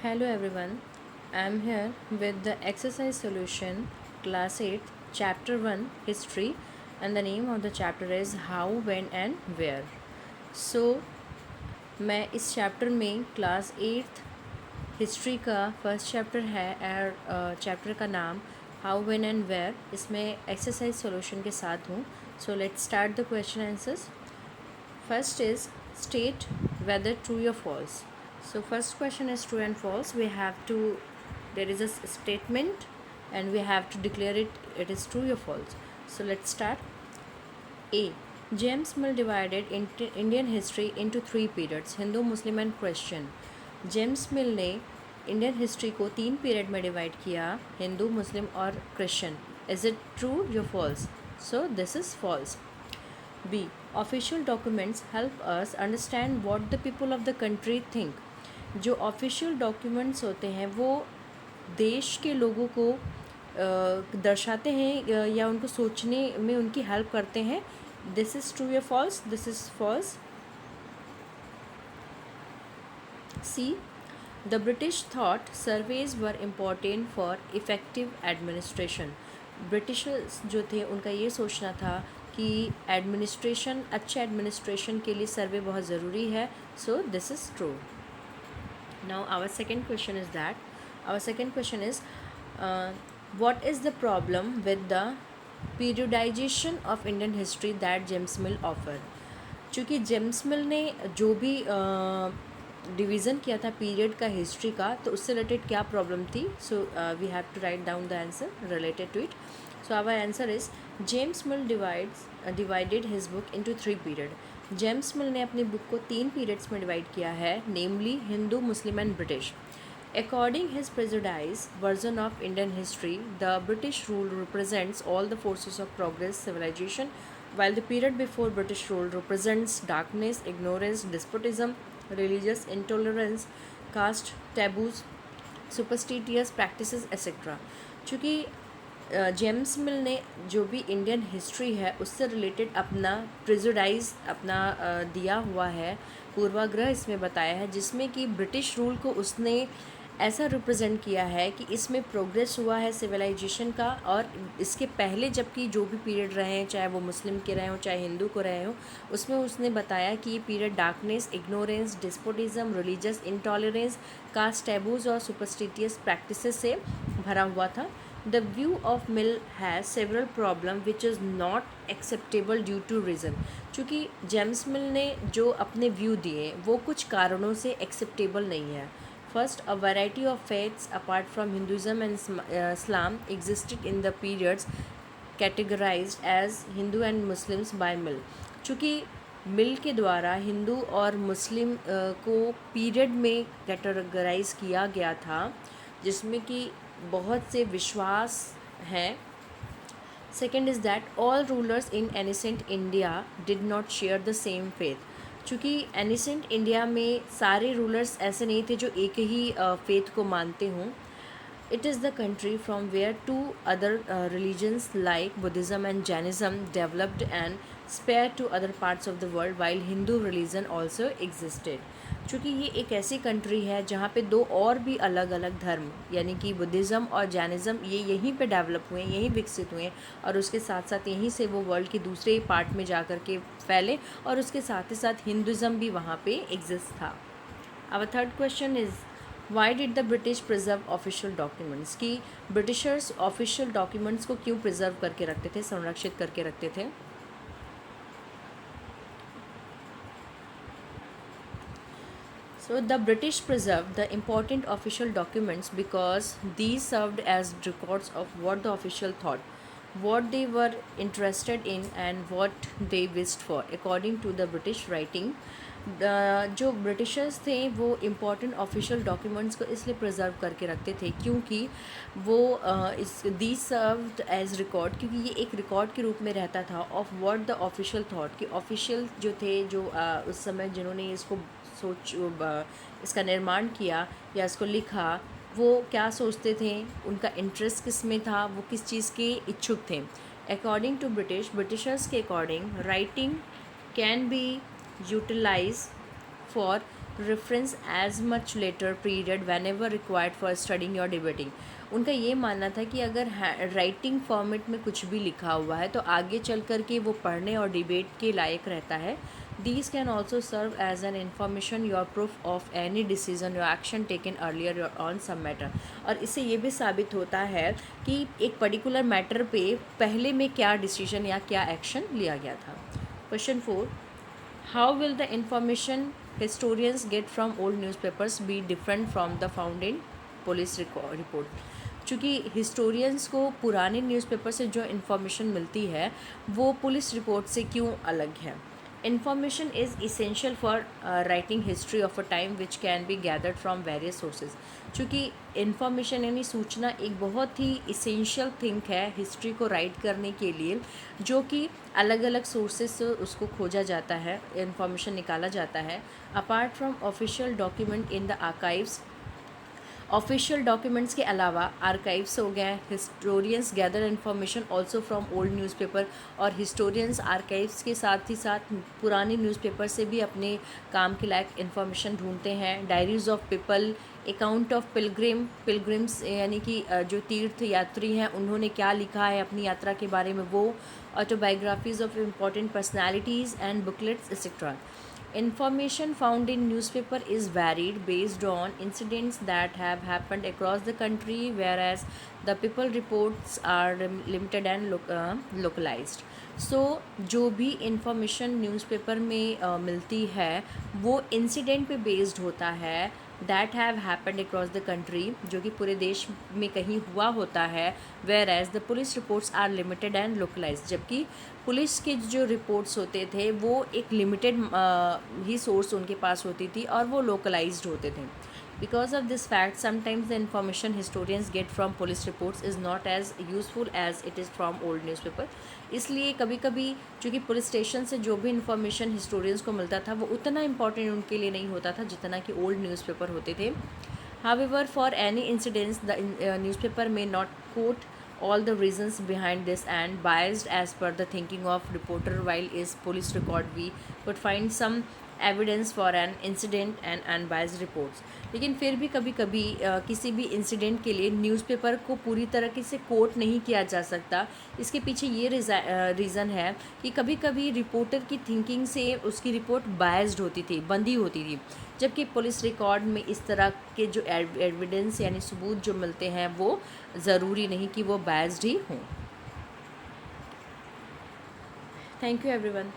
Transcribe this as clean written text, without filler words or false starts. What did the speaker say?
Hello everyone, I am here with the exercise solution class 8 chapter 1 history, and the name of the chapter is how, when and where. So मैं इस chapter में class 8 history का first chapter है और chapter का नाम how, when and where, इसमें exercise solution के साथ हूँ. So let's start the question answers. First is state whether true or false. So first question is true and false. There is a statement and we have to declare it is true or false. So let's start. A. James Mill divided Indian history into three periods: Hindu, Muslim and Christian. James Mill ने Indian history को तीन period में divide किया, Hindu, Muslim और Christian. Is it true या false? So this is false. B. Official documents help us understand what the people of the country think. जो official documents होते हैं वो देश के लोगों को दर्शाते हैं या उनको सोचने में उनकी हेल्प करते हैं. दिस इज़ ट्रू या false? This is false. C. The British thought surveys were important for effective administration. Britishers जो थे उनका ये सोचना था कि अच्छे एडमिनिस्ट्रेशन के लिए सर्वे बहुत ज़रूरी है. So this is true. Now our second question is what is the problem with the periodization of Indian history that James Mill offer. चूँकि जेम्स मिल ने जो भी डिवीज़न किया था पीरियड का हिस्ट्री का, तो उससे रिलेटेड क्या प्रॉब्लम थी. So we have to write down the answer related to it. So our answer is James Mill divided his book into three period. James Mill ने अपनी बुक को तीन पीरियड्स में डिवाइड किया है, namely Hindu, Muslim and British. According his prejudice version of Indian history, the British rule represents all the forces of progress, civilization, while the period before British rule represents darkness, ignorance, despotism, religious intolerance, caste taboos, superstitious practices, etc. चूँकि James Mill ने जो भी Indian history है उससे related अपना prejudice दिया हुआ है, पूर्वाग्रह इसमें बताया है, जिसमें कि ब्रिटिश रूल को उसने ऐसा रिप्रेजेंट किया है कि इसमें प्रोग्रेस हुआ है सिविलाइजेशन का. और इसके पहले जबकि जो भी पीरियड रहे हैं, चाहे वो मुस्लिम के रहे हों चाहे हिंदू को रहे हों, उसमें उसने बताया कि ये period darkness, ignorance, despotism, religious intolerance, caste taboos और सुपरस्टिटियस प्रैक्टिसेस से भरा हुआ था. The view of Mill has several problems which is not acceptable due to reason. चूँकि जेम्स मिल ने जो अपने व्यू दिए वो कुछ कारणों से एक्सेप्टेबल नहीं है. First, a variety of faiths apart from Hinduism and Islam existed in the periods categorized as Hindu and Muslims by Mill. चूँकि मिल के द्वारा हिंदू और मुस्लिम को पीरियड में कैटेगराइज किया गया था, जिसमें कि बहुत से विश्वास हैं. Second is that all rulers in ancient India did not share the same faith. चूँकि एनिसेंट इंडिया में सारे रूलर्स ऐसे नहीं थे जो एक ही फेथ को मानते हों. It is the country from where two other religions like Buddhism and Jainism developed and spare to other parts of the world while Hindu religion also existed. चूँकि ये एक ऐसी कंट्री है जहाँ पे दो और भी अलग अलग धर्म यानी कि बुद्धिज़्म और जैनिज़्म ये यहीं पे डेवलप हुए हैं, यहीं विकसित हुए हैं, और उसके साथ साथ यहीं से वो वर्ल्ड के दूसरे पार्ट में जा कर के फैले, और उसके साथ ही साथ हिंदुज़्म भी वहाँ पे एग्जिस्ट था. Our third question is why did the British preserve official documents. कि ब्रिटिशर्स ऑफिशियल डॉक्यूमेंट्स को क्यों प्रिजर्व करके रखते थे, संरक्षित करके रखते थे. So the British preserved the important official documents because these served as records of what the official thought, what they were interested in and what they wished for. According to the British writing, जो Britishers थे वो important official documents को इसलिए preserve करके रखते थे क्योंकि वो दी सर्व्ड एज रिकॉर्ड, क्योंकि ये एक रिकॉर्ड के रूप में रहता था of what the official thought. कि ऑफिशियल जो थे, जो उस समय जिन्होंने इसको इसका निर्माण किया या इसको लिखा, वो क्या सोचते थे, उनका इंटरेस्ट किस में था, वो किस चीज़ के इच्छुक थे. अकॉर्डिंग टू ब्रिटिशर्स के according writing can be utilize for reference as much later period whenever required for studying or debating. उनका ये मानना था कि अगर राइटिंग फॉर्मेट में कुछ भी लिखा हुआ है तो आगे चल कर के वो पढ़ने और डिबेट के लायक रहता है. These can also serve as an information your proof of any decision or action taken earlier on some matter. और इससे ये भी साबित होता है कि एक पर्टिकुलर मैटर पे पहले में क्या डिसीजन या क्या एक्शन लिया गया था. Question 4. How will the information historians get from old newspapers be different from the found in police report? चूँकि हिस्टोरियंस को पुराने न्यूज़पेपर से जो इन्फॉर्मेशन मिलती है वो पुलिस रिपोर्ट से क्यों अलग है. Information is essential for writing history of a time which can be gathered from various sources. चूँकि इन्फॉर्मेशन यानी सूचना एक बहुत ही इसेंशियल थिंग है हिस्ट्री को राइट करने के लिए, जो कि अलग अलग सोर्सेज से उसको खोजा जाता है, इन्फॉर्मेशन निकाला जाता है. Apart from official document in the archives, official documents के अलावा आर्काइव्स हो गए. Historians gather information also from old newspaper, और हिस्टोरियंस आर्काइव्स के साथ ही साथ पुराने न्यूज़पेपर से भी अपने काम के लायक इन्फॉर्मेशन ढूंढते हैं. Diaries of people, account of pilgrims यानी कि जो तीर्थ यात्री हैं उन्होंने क्या लिखा है अपनी यात्रा के बारे में, वो. Autobiographies of important personalities and booklets etcetera. Information found in newspaper is varied based on incidents that have happened across the country, whereas the people reports are limited and localized. So जो भी information newspaper में मिलती है वो incident पे based होता है, that have happened across the country, जो कि पूरे देश में कहीं हुआ होता है. Whereas the police reports are limited and localized, जबकि पुलिस के जो रिपोर्ट्स होते थे वो एक लिमिटेड ही सोर्स उनके पास होती थी और वो लोकलाइज्ड होते थे. Because of this fact, sometimes the information historians get from police reports is not as useful as it is from old newspaper. इसलिए कभी कभी चूँकि पुलिस स्टेशन से जो भी इंफॉर्मेशन हिस्टोरियंस को मिलता था वो उतना इम्पॉर्टेंट उनके लिए नहीं होता था जितना कि ओल्ड न्यूज़पेपर होते थे. However, for any incidents, the newspaper may not quote all the reasons behind this, and biased as per the thinking of reporter, while is police record we could find some evidence for an incident and unbiased reports. लेकिन फिर भी कभी कभी किसी भी incident के लिए newspaper को पूरी तरीके से कोट नहीं किया जा सकता. इसके पीछे ये रीज़न है कि कभी कभी रिपोर्टर की थिंकिंग से उसकी रिपोर्ट बायस्ड होती थी, बंधी होती थी, जबकि पुलिस रिकॉर्ड में इस तरह के जो एविडेंस यानी सबूत जो मिलते हैं वो ज़रूरी नहीं कि वो बायस्ड ही हों. Thank you everyone.